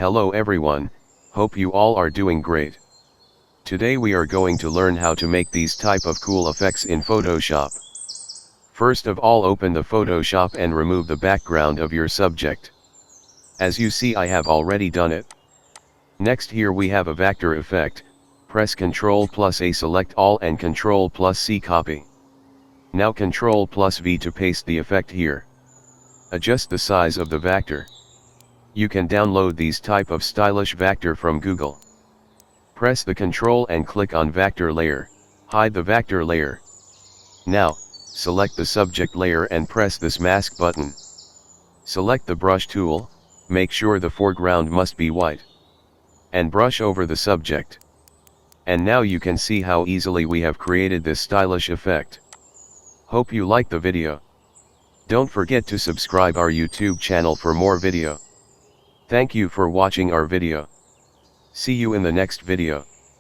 Hello everyone, hope you all are doing great. Today we are going to learn how to make these type of cool effects in Photoshop. First of all, open the Photoshop and remove the background of your subject. As you see, I have already done it. Next, here we have a vector effect. Press Ctrl+A, select all, and Ctrl+C, copy. Now Ctrl+V to paste the effect here. Adjust the size of the vector. You can download these type of stylish vector from Google. Press the Ctrl and click on vector layer, hide the vector layer. Now, select the subject layer and press this mask button. Select the brush tool, make sure the foreground must be white. And brush over the subject. And now you can see how easily we have created this stylish effect. Hope you like the video. Don't forget to subscribe our YouTube channel for more video. Thank you for watching our video. See you in the next video.